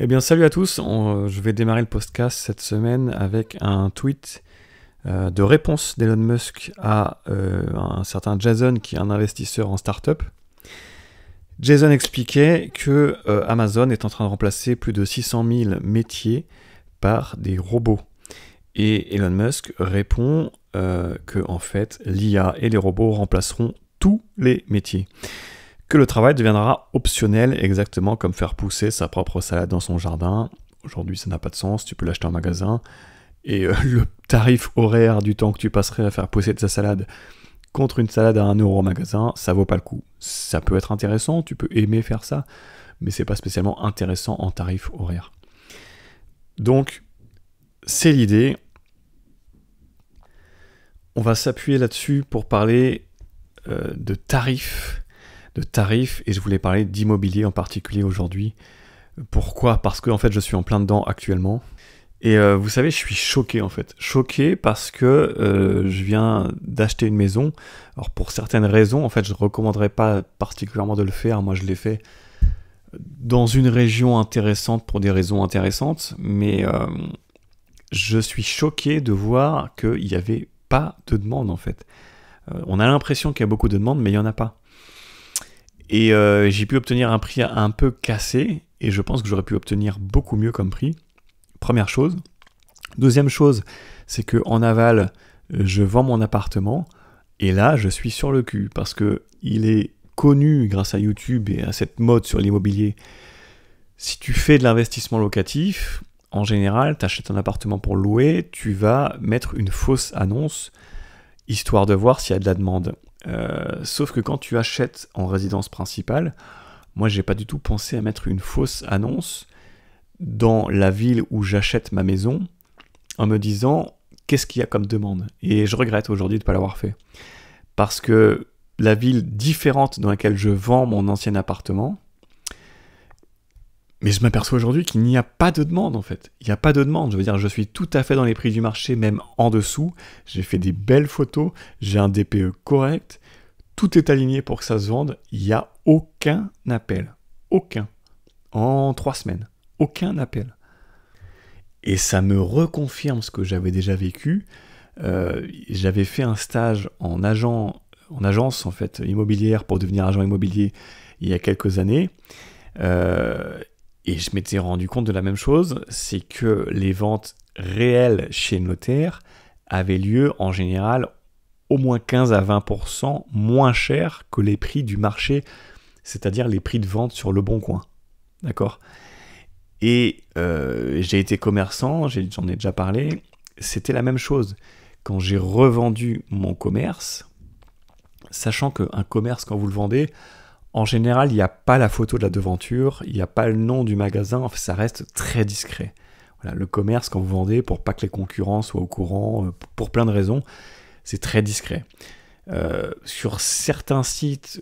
Eh bien, salut à tous. Je vais démarrer le podcast cette semaine avec un tweet de réponse d'Elon Musk à un certain Jason, qui est un investisseur en start-up. Jason expliquait que Amazon est en train de remplacer plus de 600 000 métiers par des robots. Et Elon Musk répond que, en fait, l'IA et les robots remplaceront tous les métiers. Que le travail deviendra optionnel, exactement comme faire pousser sa propre salade dans son jardin. Aujourd'hui, ça n'a pas de sens, tu peux l'acheter en magasin. Et le tarif horaire du temps que tu passerais à faire pousser de sa salade contre une salade à 1 euro en magasin, ça vaut pas le coup. Ça peut être intéressant, tu peux aimer faire ça, mais c'est pas spécialement intéressant en tarif horaire. Donc, c'est l'idée. On va s'appuyer là-dessus pour parler de tarifs, et je voulais parler d'immobilier en particulier aujourd'hui. Pourquoi ? Parce que en fait, je suis en plein dedans actuellement. Et vous savez, je suis choqué en fait. Choqué parce que je viens d'acheter une maison. Alors pour certaines raisons, en fait, je ne recommanderais pas particulièrement de le faire. Moi, je l'ai fait dans une région intéressante pour des raisons intéressantes. Mais je suis choqué de voir qu'il n'y avait pas de demande en fait. On a l'impression qu'il y a beaucoup de demandes, mais il n'y en a pas. Et j'ai pu obtenir un prix un peu cassé, et je pense que j'aurais pu obtenir beaucoup mieux comme prix. Première chose. Deuxième chose, c'est qu'en aval, je vends mon appartement, et là, je suis sur le cul, parce qu'il est connu grâce à YouTube et à cette mode sur l'immobilier. Si tu fais de l'investissement locatif, en général, tu achètes un appartement pour louer, tu vas mettre une fausse annonce, histoire de voir s'il y a de la demande. Sauf que quand tu achètes en résidence principale, moi j'ai pas du tout pensé à mettre une fausse annonce dans la ville où j'achète ma maison en me disant qu'est-ce qu'il y a comme demande. Et je regrette aujourd'hui de ne pas l'avoir fait. Parce que la ville différente dans laquelle je vends mon ancien appartement, mais je m'aperçois aujourd'hui qu'il n'y a pas de demande en fait. Il n'y a pas de demande. Je veux dire, je suis tout à fait dans les prix du marché, même en dessous. J'ai fait des belles photos, j'ai un DPE correct. Tout est aligné pour que ça se vende. Il n'y a aucun appel. Aucun. En 3 semaines. Aucun appel. Et ça me reconfirme ce que j'avais déjà vécu. J'avais fait un stage en agence en fait, immobilière pour devenir agent immobilier il y a quelques années. Et je m'étais rendu compte de la même chose, c'est que les ventes réelles chez le notaire avaient lieu en général au moins 15 à 20% moins cher que les prix du marché, c'est-à-dire les prix de vente sur Le Bon Coin. D'accord ? Et j'ai été commerçant, j'en ai déjà parlé, c'était la même chose. Quand j'ai revendu mon commerce, sachant qu'un commerce, quand vous le vendez, en général, il n'y a pas la photo de la devanture, il n'y a pas le nom du magasin, enfin, ça reste très discret. Voilà, le commerce, quand vous vendez, pour pas que les concurrents soient au courant, pour plein de raisons, c'est très discret. Sur certains sites,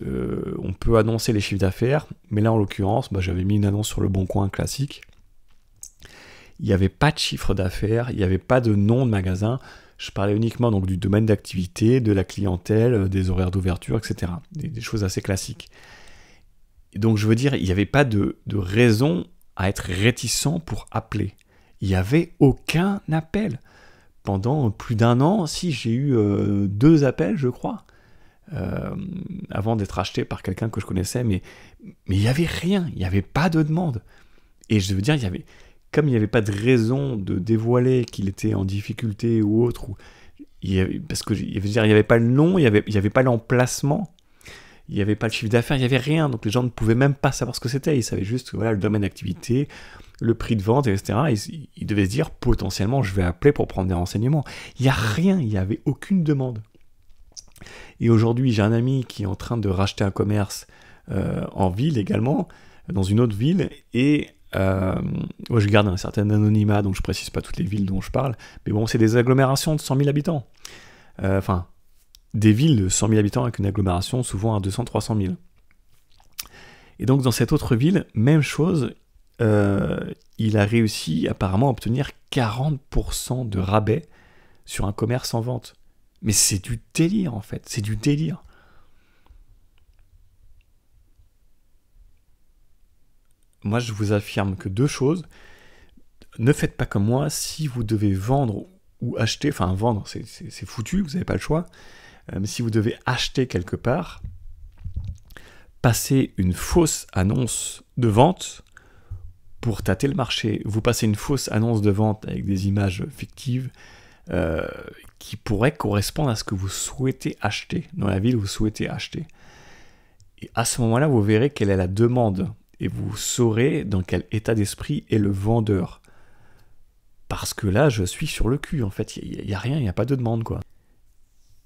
on peut annoncer les chiffres d'affaires, mais là, en l'occurrence, j'avais mis une annonce sur Le Bon Coin classique. Il n'y avait pas de chiffre d'affaires, il n'y avait pas de nom de magasin. Je parlais uniquement donc du domaine d'activité, de la clientèle, des horaires d'ouverture, etc. Des choses assez classiques. Et donc je veux dire, il n'y avait pas de raison à être réticent pour appeler. Il n'y avait aucun appel. Pendant plus d'1 an, si j'ai eu 2 appels, je crois, avant d'être acheté par quelqu'un que je connaissais, mais il n'y avait rien, il n'y avait pas de demande. Et je veux dire, comme il n'y avait pas de raison de dévoiler qu'il était en difficulté ou autre, parce qu'il n'y avait pas le nom, il n'y avait pas l'emplacement, il n'y avait pas le chiffre d'affaires, il n'y avait rien, donc les gens ne pouvaient même pas savoir ce que c'était, ils savaient juste voilà, le domaine d'activité, le prix de vente, etc. Ils devaient se dire, potentiellement, je vais appeler pour prendre des renseignements. Il n'y a rien, il n'y avait aucune demande. Et aujourd'hui, j'ai un ami qui est en train de racheter un commerce en ville également, dans une autre ville, et moi je garde un certain anonymat, donc je précise pas toutes les villes dont je parle, mais bon, c'est des agglomérations de 100 000 habitants. Des villes de 100 000 habitants avec une agglomération souvent à 200-300 000. Et donc dans cette autre ville, même chose, il a réussi apparemment à obtenir 40% de rabais sur un commerce en vente. Mais c'est du délire en fait, c'est du délire. moi je vous affirme que 2 choses. Ne faites pas comme moi, si vous devez vendre ou acheter, enfin vendre c'est foutu, vous n'avez pas le choix, mais si vous devez acheter quelque part, passez une fausse annonce de vente pour tâter le marché. Vous passez une fausse annonce de vente avec des images fictives qui pourraient correspondre à ce que vous souhaitez acheter, dans la ville où vous souhaitez acheter. Et à ce moment-là, vous verrez quelle est la demande et vous saurez dans quel état d'esprit est le vendeur. Parce que là, je suis sur le cul, en fait, il n'y a rien, il n'y a pas de demande, quoi.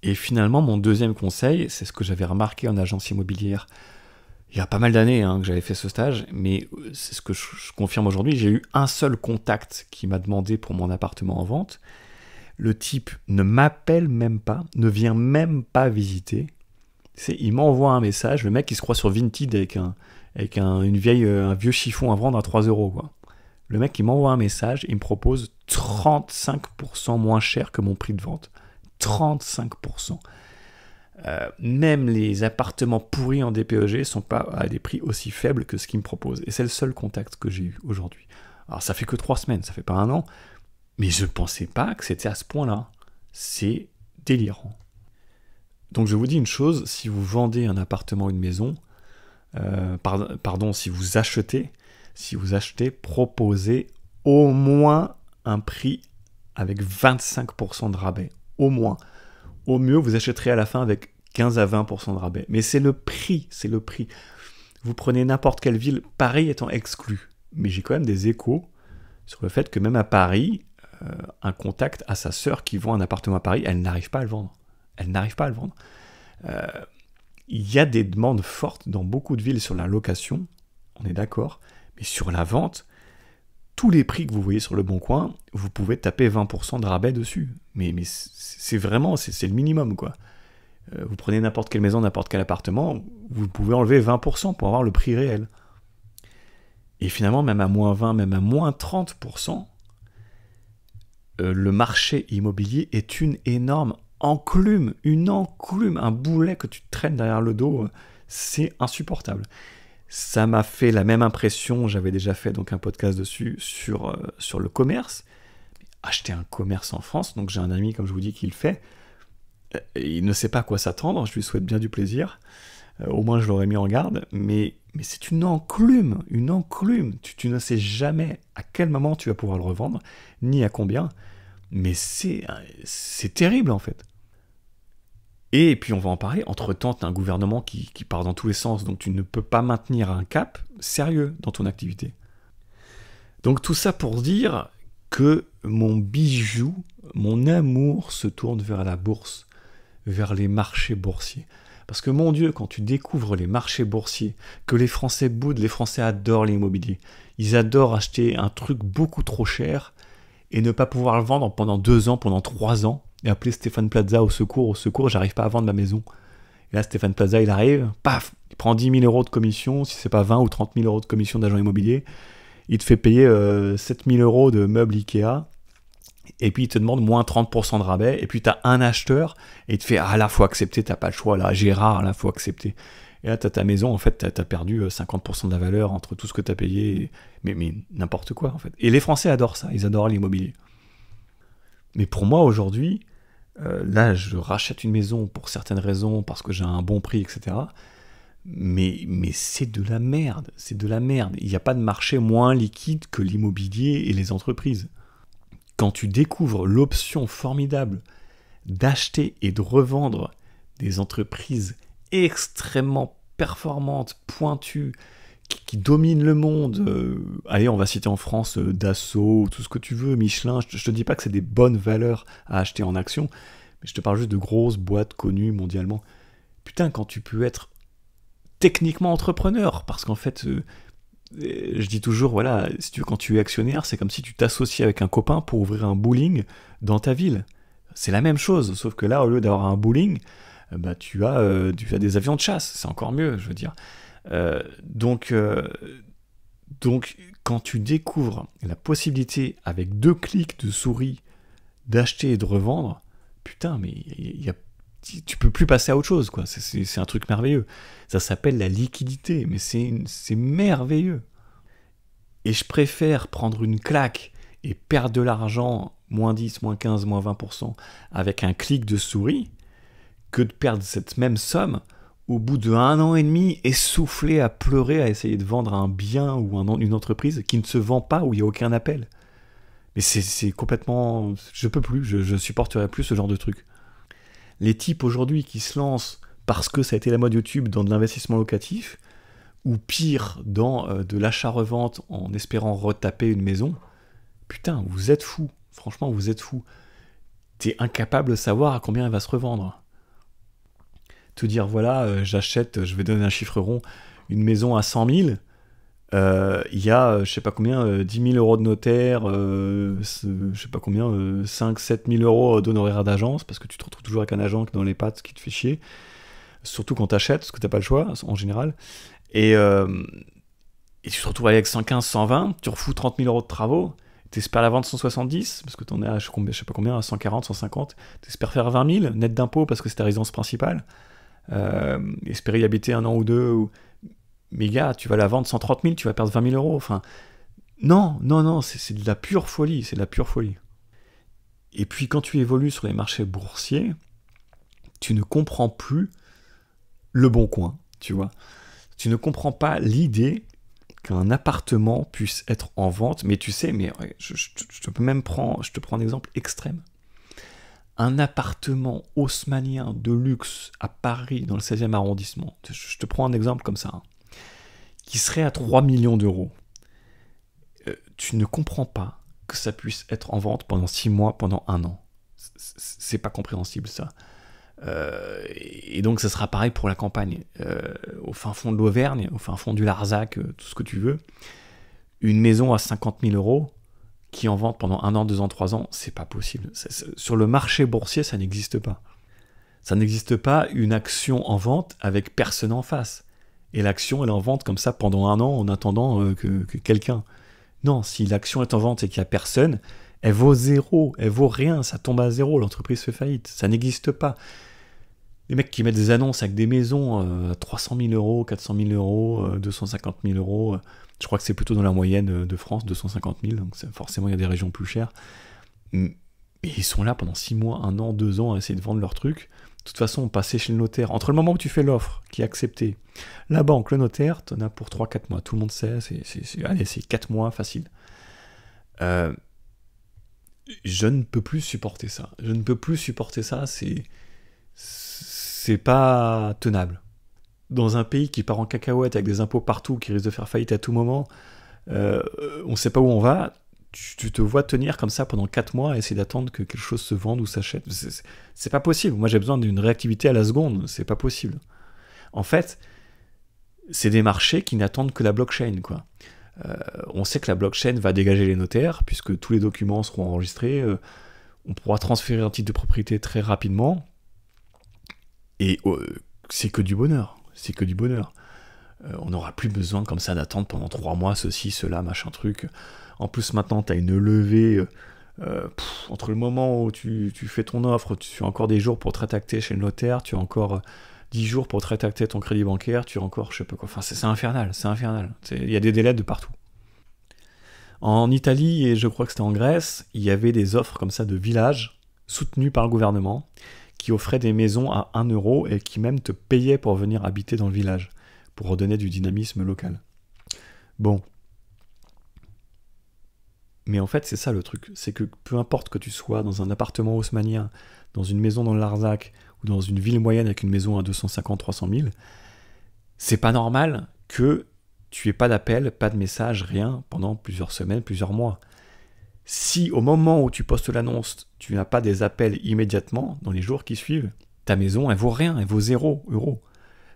Et finalement, mon deuxième conseil, c'est ce que j'avais remarqué en agence immobilière il y a pas mal d'années que j'avais fait ce stage, mais c'est ce que je confirme aujourd'hui. J'ai eu un seul contact qui m'a demandé pour mon appartement en vente. Le type ne m'appelle même pas, ne vient même pas visiter. Il m'envoie un message, le mec il se croit sur Vinted avec un vieux chiffon à vendre à 3 €, quoi. Le mec il m'envoie un message, il me propose 35% moins cher que mon prix de vente. 35%. Même les appartements pourris en DPEG ne sont pas à des prix aussi faibles que ce qu'ils me proposent. Et c'est le seul contact que j'ai eu aujourd'hui. Alors ça fait que 3 semaines, ça fait pas 1 an, mais je ne pensais pas que c'était à ce point-là. C'est délirant. Donc je vous dis une chose, si vous vendez un appartement ou une maison, si vous achetez, proposez au moins un prix avec 25% de rabais. Au moins. Au mieux, vous achèterez à la fin avec 15 à 20% de rabais. Mais c'est le prix. Vous prenez n'importe quelle ville, Paris étant exclu. Mais j'ai quand même des échos sur le fait que même à Paris, un contact à sa sœur qui vend un appartement à Paris, elle n'arrive pas à le vendre. Il y a des demandes fortes dans beaucoup de villes sur la location, on est d'accord, mais sur la vente, tous les prix que vous voyez sur le Bon Coin, vous pouvez taper 20% de rabais dessus. Mais c'est vraiment, c'est le minimum, quoi. Vous prenez n'importe quelle maison, n'importe quel appartement, vous pouvez enlever 20% pour avoir le prix réel. Et finalement, même à moins 20, même à moins 30%, le marché immobilier est une énorme enclume, un boulet que tu traînes derrière le dos, c'est insupportable. Ça m'a fait la même impression, j'avais déjà fait donc un podcast dessus sur le commerce. Acheter un commerce en France, donc j'ai un ami, comme je vous dis, qui le fait. Il ne sait pas à quoi s'attendre, je lui souhaite bien du plaisir. Au moins je l'aurais mis en garde, mais c'est une enclume. Tu ne sais jamais à quel moment tu vas pouvoir le revendre, ni à combien, mais c'est terrible en fait. Et puis on va en parler, entre-temps, tu as un gouvernement qui part dans tous les sens, donc tu ne peux pas maintenir un cap sérieux dans ton activité. Donc tout ça pour dire que mon bijou, mon amour se tourne vers la bourse, vers les marchés boursiers. Parce que mon Dieu, quand tu découvres les marchés boursiers, que les Français boudent, les Français adorent l'immobilier. Ils adorent acheter un truc beaucoup trop cher et ne pas pouvoir le vendre pendant 2 ans, pendant 3 ans, et appeler Stéphane Plaza au secours, j'arrive pas à vendre ma maison. Et là, Stéphane Plaza, il arrive, paf, il prend 10 000 € de commission, si c'est pas 20 ou 30 000 € de commission d'agent immobilier, il te fait payer 7 000 € de meubles Ikea, et puis il te demande moins 30% de rabais, et puis tu as un acheteur, et il te fait « Ah là, faut accepter, t'as pas le choix, là, Gérard, là, faut accepter ». Et là, tu as ta maison, en fait, tu as perdu 50% de la valeur entre tout ce que tu as payé, mais n'importe quoi, en fait. Et les Français adorent ça, ils adorent l'immobilier. Mais pour moi, aujourd'hui, là, je rachète une maison pour certaines raisons, parce que j'ai un bon prix, etc., mais c'est de la merde, Il n'y a pas de marché moins liquide que l'immobilier et les entreprises. Quand tu découvres l'option formidable d'acheter et de revendre des entreprises extrêmement performantes, pointues, qui dominent le monde, allez, on va citer en France Dassault, tout ce que tu veux, Michelin, je te dis pas que c'est des bonnes valeurs à acheter en action, mais je te parle juste de grosses boîtes connues mondialement. Putain, quand tu peux être techniquement entrepreneur, parce qu'en fait, je dis toujours, voilà, si tu veux, quand tu es actionnaire, c'est comme si tu t'associes avec un copain pour ouvrir un bowling dans ta ville. C'est la même chose, sauf que là, au lieu d'avoir un bowling, tu as des avions de chasse, c'est encore mieux, je veux dire. Donc, quand tu découvres la possibilité, avec 2 clics de souris, d'acheter et de revendre, putain, mais tu peux plus passer à autre chose, quoi. C'est un truc merveilleux. Ça s'appelle la liquidité, mais c'est merveilleux. Et je préfère prendre une claque et perdre de l'argent, moins 10, moins 15, moins 20%, avec un clic de souris, que de perdre cette même somme au bout de 1 an et demi, essoufflé à pleurer, à essayer de vendre un bien ou une entreprise qui ne se vend pas, où il n'y a aucun appel. Mais c'est complètement... Je peux plus, je supporterai plus ce genre de truc. Les types aujourd'hui qui se lancent parce que ça a été la mode YouTube dans de l'investissement locatif, ou pire, dans de l'achat-revente en espérant retaper une maison, putain, vous êtes fous. Franchement, vous êtes fous. T'es incapable de savoir à combien elle va se revendre. Te dire, voilà, j'achète, je vais donner un chiffre rond, une maison à 100 000, il y a, je sais pas combien, 10 000 euros de notaire, je sais pas combien, 5 7 000 euros d'honoraires d'agence, parce que tu te retrouves toujours avec un agent dans les pattes qui te fait chier, surtout quand t'achètes, parce que t'as pas le choix, en général. Et tu te retrouves avec 115, 120, tu refous 30 000 euros de travaux, t'espères la vendre 170, parce que t'en es à, je sais pas combien, à 140, 150, t'espères faire 20 000, net d'impôts, parce que c'est ta résidence principale, espérer y habiter 1 an ou 2, mais gars, tu vas la vendre 130 000, tu vas perdre 20 000 euros, enfin, non, c'est de la pure folie, c'est de la pure folie. Et puis quand tu évolues sur les marchés boursiers, tu ne comprends plus le bon coin, tu vois. Tu ne comprends pas l'idée qu'un appartement puisse être en vente, mais tu sais, mais je te prends un exemple extrême. Un appartement haussmannien de luxe à Paris, dans le 16e arrondissement, je te prends un exemple comme ça, qui serait à 3 millions d'euros. Tu ne comprends pas que ça puisse être en vente pendant 6 mois, pendant 1 an. C'est pas compréhensible, ça. Et donc ça sera pareil pour la campagne, au fin fond de l'Auvergne, au fin fond du Larzac, tout ce que tu veux, une maison à 50 000 euros qui en vente pendant 1 an, 2 ans, 3 ans, c'est pas possible. Sur le marché boursier, ça n'existe pas. Ça n'existe pas une action en vente avec personne en face. Et l'action, elle est en vente comme ça pendant 1 an en attendant que quelqu'un... Non, si l'action est en vente et qu'il n'y a personne, elle vaut 0, elle vaut rien, ça tombe à 0, l'entreprise fait faillite, ça n'existe pas. Les mecs qui mettent des annonces avec des maisons à 300 000 euros, 400 000 euros, 250 000 euros, je crois que c'est plutôt dans la moyenne de France, 250 000, donc forcément il y a des régions plus chères. Et ils sont là pendant 6 mois, 1 an, 2 ans à essayer de vendre leur truc. De toute façon, passer chez le notaire, entre le moment où tu fais l'offre, qui est acceptée, la banque, le notaire, t'en as pour 3-4 mois. Tout le monde sait, c'est 4 mois facile. Je ne peux plus supporter ça. Je ne peux plus supporter ça, c'est pas tenable. Dans un pays qui part en cacahuète avec des impôts partout, qui risque de faire faillite à tout moment, on sait pas où on va, tu te vois tenir comme ça pendant 4 mois et essayer d'attendre que quelque chose se vende ou s'achète. C'est pas possible. Moi, j'ai besoin d'une réactivité à la seconde. C'est pas possible. En fait, c'est des marchés qui n'attendent que la blockchain, quoi. On sait que la blockchain va dégager les notaires, puisque tous les documents seront enregistrés. On pourra transférer un titre de propriété très rapidement. Et c'est que du bonheur. C'est que du bonheur. On n'aura plus besoin comme ça d'attendre pendant 3 mois, ceci, cela, machin truc. En plus, maintenant, tu as une levée. Entre le moment où tu fais ton offre, tu as encore des jours pour te rétracter chez le notaire, tu as encore 10 jours pour te rétracter ton crédit bancaire, tu as encore je sais pas quoi. Enfin, c'est infernal, c'est infernal. Il y a des délais de partout. En Italie, et je crois que c'était en Grèce, il y avait des offres comme ça de villages soutenus par le gouvernement qui offraient des maisons à 1 euro et qui même te payaient pour venir habiter dans le village, pour redonner du dynamisme local. Bon. Mais en fait, c'est ça le truc. C'est que peu importe que tu sois dans un appartement haussmannien, dans une maison dans le Larzac, ou dans une ville moyenne avec une maison à 250-300 000, c'est pas normal que tu aies pas d'appel, pas de message, rien, pendant plusieurs semaines, plusieurs mois. Si au moment où tu postes l'annonce, tu n'as pas des appels immédiatement, dans les jours qui suivent, ta maison, elle vaut rien, elle vaut 0 euros.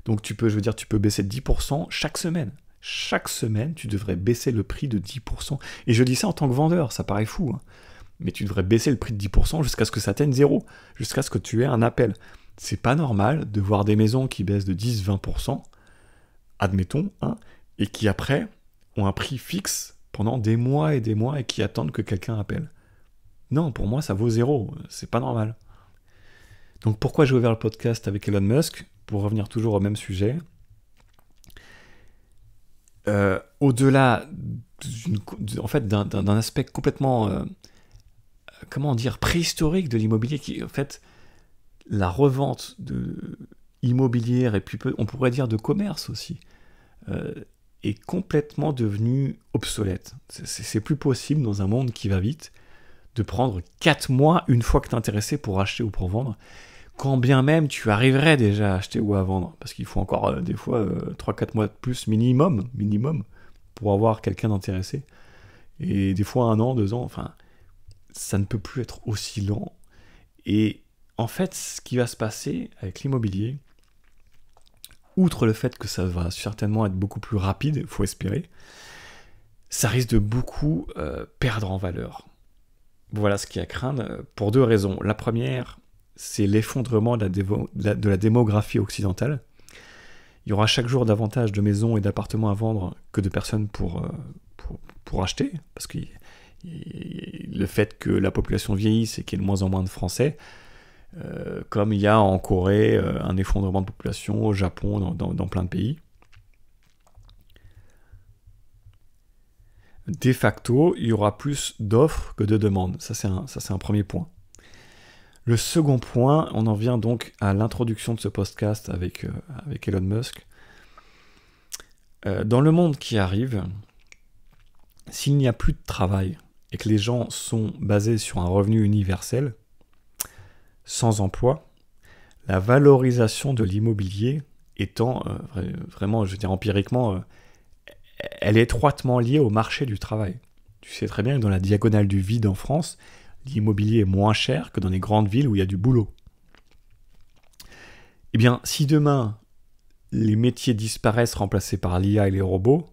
Donc tu peux baisser de 10% chaque semaine. Chaque semaine, tu devrais baisser le prix de 10%. Et je dis ça en tant que vendeur, ça paraît fou, hein. Mais tu devrais baisser le prix de 10% jusqu'à ce que ça atteigne 0, jusqu'à ce que tu aies un appel. C'est pas normal de voir des maisons qui baissent de 10-20%, admettons, hein, et qui après ont un prix fixe pendant des mois et qui attendent que quelqu'un appelle. Non, pour moi, ça vaut 0, c'est pas normal. Donc pourquoi j'ai ouvert le podcast avec Elon Musk ? Pour revenir toujours au même sujet. au-delà en fait, d'un aspect complètement, préhistorique de l'immobilier, qui en fait, la revente immobilière, et puis on pourrait dire de commerce aussi, est complètement devenue obsolète. C'est plus possible dans un monde qui va vite de prendre 4 mois une fois que tu es intéressé pour acheter ou pour vendre, quand bien même tu arriverais déjà à acheter ou à vendre, parce qu'il faut encore des fois 3-4 mois de plus minimum, pour avoir quelqu'un d'intéressé, et des fois 1 an, 2 ans, enfin, ça ne peut plus être aussi lent. Et en fait, ce qui va se passer avec l'immobilier, outre le fait que ça va certainement être beaucoup plus rapide, il faut espérer, ça risque de beaucoup perdre en valeur. Voilà ce qu'il y a à craindre, pour 2 raisons. La première, c'est l'effondrement de la démographie occidentale. Il y aura chaque jour davantage de maisons et d'appartements à vendre que de personnes pour acheter, parce que le fait que la population vieillisse et qu'il y ait de moins en moins de Français, comme il y a en Corée un effondrement de population, au Japon, dans plein de pays. De facto, il y aura plus d'offres que de demandes. Ça, c'est un premier point. Le second point, on en vient donc à l'introduction de ce podcast avec Elon Musk. Dans le monde qui arrive, s'il n'y a plus de travail et que les gens sont basés sur un revenu universel, sans emploi, la valorisation de l'immobilier étant vraiment, je veux dire empiriquement, elle est étroitement liée au marché du travail. Tu sais très bien que dans la diagonale du vide en France, l'immobilier est moins cher que dans les grandes villes où il y a du boulot. Eh bien, si demain, les métiers disparaissent remplacés par l'IA et les robots,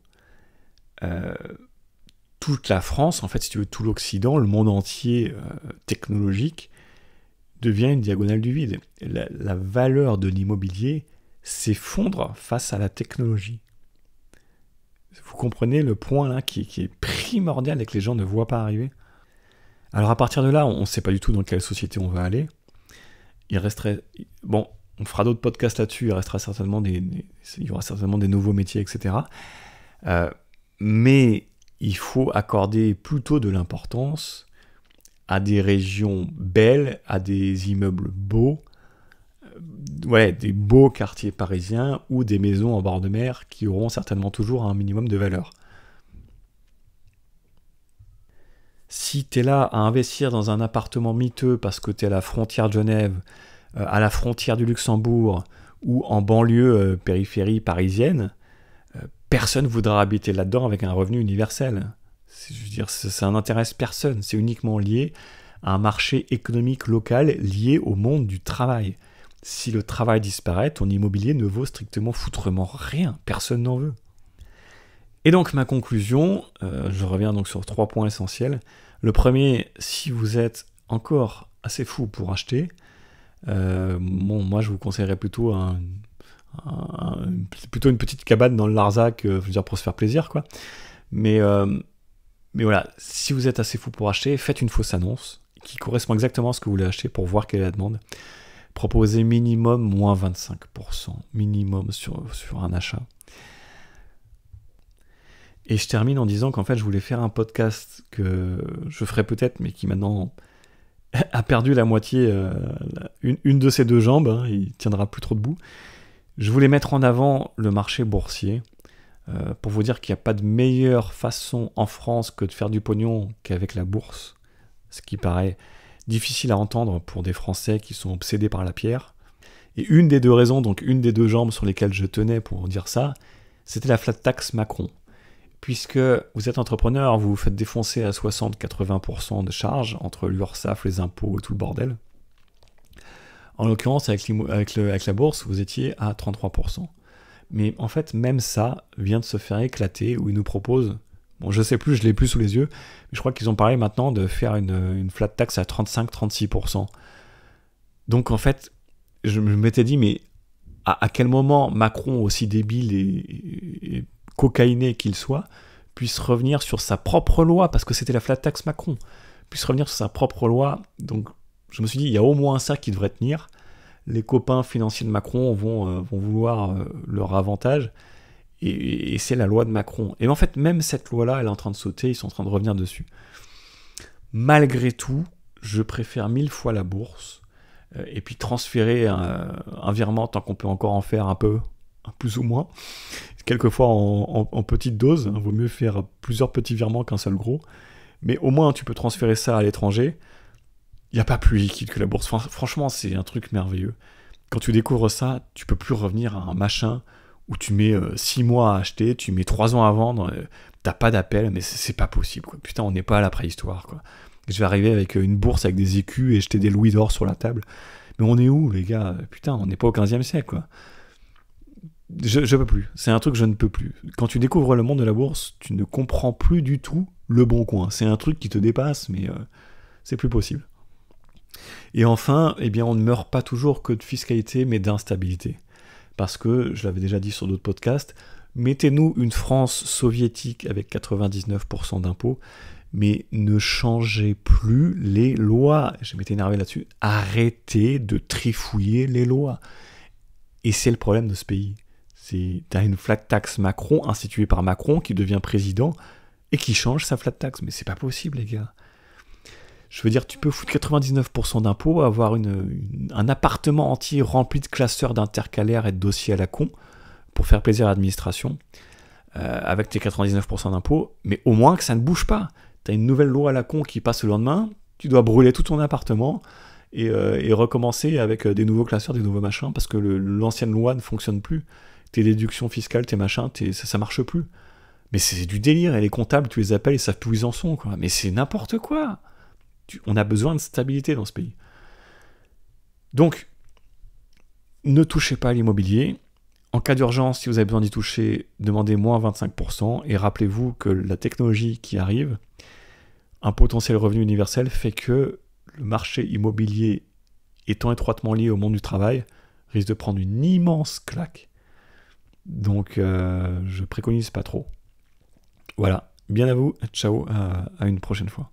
toute la France, en fait, si tu veux, tout l'Occident, le monde entier technologique, devient une diagonale du vide. La valeur de l'immobilier s'effondre face à la technologie. Vous comprenez le point là qui est primordial et que les gens ne voient pas arriver. Alors à partir de là, on ne sait pas du tout dans quelle société on va aller. Il resterait... Bon, on fera d'autres podcasts là-dessus, il y aura certainement des nouveaux métiers, etc. Mais il faut accorder plutôt de l'importance à des régions belles, à des immeubles beaux, des beaux quartiers parisiens ou des maisons en bord de mer qui auront certainement toujours un minimum de valeur. Si tu es là à investir dans un appartement miteux parce que tu es à la frontière de Genève, à la frontière du Luxembourg ou en banlieue périphérie parisienne, personne ne voudra habiter là-dedans avec un revenu universel. Je veux dire, ça n'intéresse personne. C'est uniquement lié à un marché économique local lié au monde du travail. Si le travail disparaît, ton immobilier ne vaut strictement foutrement rien. Personne n'en veut. Et donc ma conclusion, je reviens donc sur 3 points essentiels. Le premier, si vous êtes encore assez fou pour acheter, moi je vous conseillerais plutôt plutôt une petite cabane dans le Larzac, je veux dire pour se faire plaisir, quoi. Mais voilà, si vous êtes assez fou pour acheter, faites une fausse annonce qui correspond exactement à ce que vous voulez acheter pour voir quelle est la demande. Proposez minimum moins 25%, minimum sur un achat. Et je termine en disant qu'en fait, je voulais faire un podcast que je ferai peut-être, mais qui maintenant a perdu la moitié, une de ses 2 jambes, hein, il tiendra plus trop debout. Je voulais mettre en avant le marché boursier, pour vous dire qu'il n'y a pas de meilleure façon en France que de faire du pognon qu'avec la bourse, ce qui paraît difficile à entendre pour des Français qui sont obsédés par la pierre. Et une des 2 raisons, donc une des 2 jambes sur lesquelles je tenais pour dire ça, c'était la flat tax Macron. Puisque vous êtes entrepreneur, vous vous faites défoncer à 60-80% de charges entre l'URSSAF, les impôts et tout le bordel. En l'occurrence, avec la bourse, vous étiez à 33%. Mais en fait, même ça vient de se faire éclater, où ils nous proposent, bon, je sais plus, je l'ai plus sous les yeux, mais je crois qu'ils ont parlé maintenant de faire une flat tax à 35-36%. Donc en fait, je m'étais dit, mais à quel moment Macron, aussi débile et cocaïné qu'il soit, puisse revenir sur sa propre loi, parce que c'était la flat tax Macron, puisse revenir sur sa propre loi. Donc je me suis dit, il y a au moins ça qui devrait tenir. Les copains financiers de Macron vont vouloir leur avantage, Et c'est la loi de Macron. Et en fait, même cette loi-là, elle est en train de sauter, ils sont en train de revenir dessus. Malgré tout, je préfère 1000 fois la bourse, et puis transférer un virement tant qu'on peut encore en faire un peu, plus ou moins. Quelquefois en petite dose, hein, vaut mieux faire plusieurs petits virements qu'un seul gros. Mais au moins, tu peux transférer ça à l'étranger. Il n'y a pas plus liquide que la bourse. Franchement, c'est un truc merveilleux. Quand tu découvres ça, tu peux plus revenir à un machin où tu mets 6 mois à acheter, tu mets 3 ans à vendre, t'as pas d'appel, mais c'est pas possible, quoi. Putain, on n'est pas à la préhistoire, quoi. Je vais arriver avec une bourse avec des écus et jeter des louis d'or sur la table. Mais on est où, les gars? Putain, on n'est pas au 15e siècle, quoi. Je peux plus. C'est un truc que je ne peux plus. Quand tu découvres le monde de la bourse, tu ne comprends plus du tout le bon coin. C'est un truc qui te dépasse, mais c'est plus possible. Et enfin, eh bien, on ne meurt pas toujours que de fiscalité, mais d'instabilité. Parce que, je l'avais déjà dit sur d'autres podcasts, mettez-nous une France soviétique avec 99% d'impôts, mais ne changez plus les lois. Je m'étais énervé là-dessus. Arrêtez de trifouiller les lois. Et c'est le problème de ce pays. T'as une flat tax Macron, instituée par Macron, qui devient président, et qui change sa flat tax. Mais c'est pas possible, les gars. Je veux dire, tu peux foutre 99% d'impôts, avoir un appartement entier rempli de classeurs d'intercalaires et de dossiers à la con, pour faire plaisir à l'administration, avec tes 99% d'impôts, mais au moins que ça ne bouge pas. T'as une nouvelle loi à la con qui passe le lendemain, tu dois brûler tout ton appartement, et recommencer avec des nouveaux classeurs, des nouveaux machins, parce que l'ancienne loi ne fonctionne plus. Tes déductions fiscales, tes machins, ça marche plus. Mais c'est du délire, et les comptables, tu les appelles, ils savent plus où ils en sont, quoi. Mais c'est n'importe quoi. On a besoin de stabilité dans ce pays. Donc, ne touchez pas à l'immobilier. En cas d'urgence, si vous avez besoin d'y toucher, demandez moins 25%, et rappelez-vous que la technologie qui arrive, un potentiel revenu universel, fait que le marché immobilier, étant étroitement lié au monde du travail, risque de prendre une immense claque. Donc, je préconise pas trop. Voilà, bien à vous, ciao, à une prochaine fois.